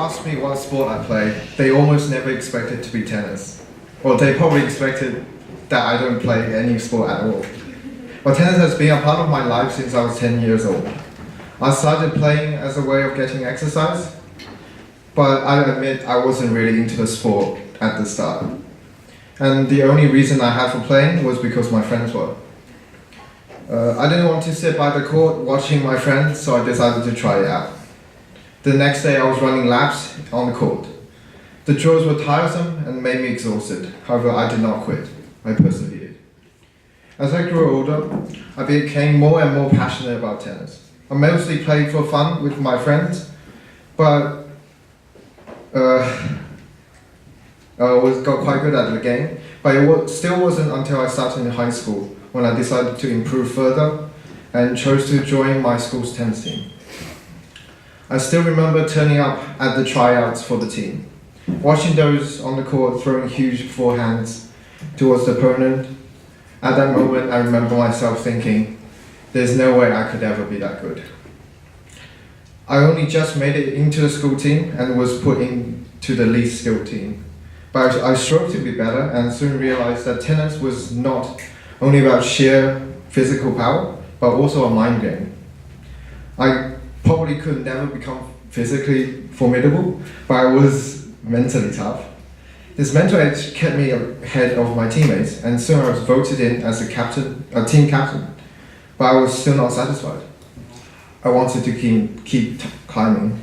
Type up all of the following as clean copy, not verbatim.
ask me what sport I play, they almost never expect it to be tennis. Or they probably expected that I don't play any sport at all. But tennis has been a part of my life since I was 10 years old. I started playing as a way of getting exercise, but I admit I wasn't really into the sport at the start. And the only reason I had for playing was because my friends were. I didn't want to sit by the court watching my friends, so I decided to try it out. The next day I was running laps on the court. The drills were tiresome and made me exhausted. However, I did not quit. I persevered. As I grew older, I became more and more passionate about tennis. I mostly played for fun with my friends, but got quite good at the game. But it still wasn't until I started in high school when I decided to improve further and chose to join my school's tennis team. I still remember turning up at the tryouts for the team, watching those on the court throwing huge forehands towards the opponent. At that moment, I remember myself thinking, there's no way I could ever be that good. I only just made it into the school team and was put into the least skilled team. But I strove to be better and soon realized that tennis was not only about sheer physical power, but also a mind game. I probably could never become physically formidable, but I was mentally tough. This mental edge kept me ahead of my teammates, and soon I was voted in as a team captain, but I was still not satisfied. I wanted to keep climbing.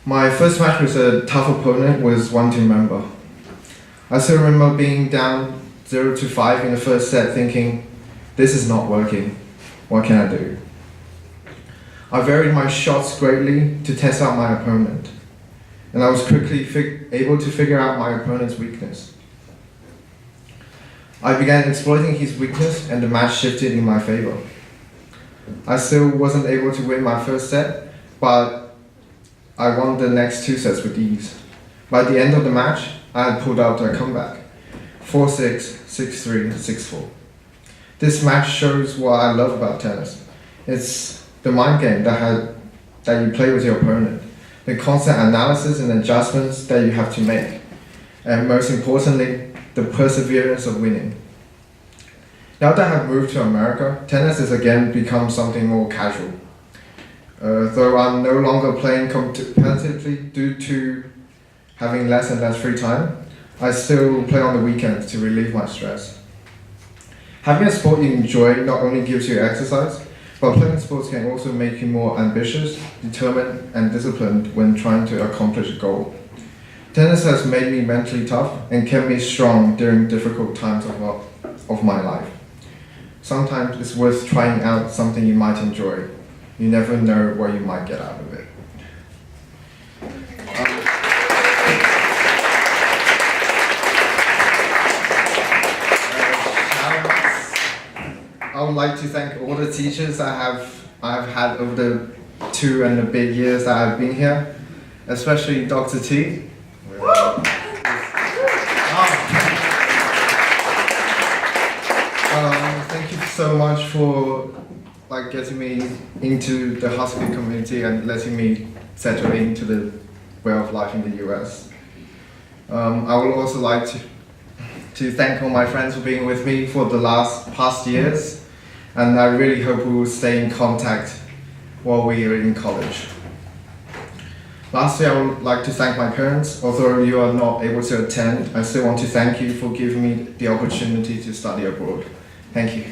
My first match with a tough opponent was one to remember. I still remember being down 0-5 in the first set thinking, this is not working, what can I do? I varied my shots greatly to test out my opponent, and I was quickly able to figure out my opponent's weakness. I began exploiting his weakness and the match shifted in my favor. I still wasn't able to win my first set, but I won the next 2 sets with ease. By the end of the match, I had pulled out a comeback, 4-6, 6-3, 6-4. This match shows what I love about tennis. It's the mind game that you play with your opponent, the constant analysis and adjustments that you have to make, and most importantly, the perseverance of winning. Now that I've moved to America, tennis has again become something more casual. Though I'm no longer playing competitively due to having less and less free time, I still play on the weekends to relieve my stress. Having a sport you enjoy not only gives you exercise, but playing sports can also make you more ambitious, determined, and disciplined when trying to accomplish a goal. Tennis has made me mentally tough and kept me strong during difficult times of my life. Sometimes it's worth trying out something you might enjoy. You never know what you might get out of it. I would like to thank all the teachers I've had over the 2 and a bit years that I've been here, especially Dr. T. Thank you so much for getting me into the Husky community and letting me settle into the way of life in the US. I would also like to thank all my friends for being with me for the past years, and I really hope we will stay in contact while we are in college. Lastly, I would like to thank my parents. Although you are not able to attend, I still want to thank you for giving me the opportunity to study abroad. Thank you.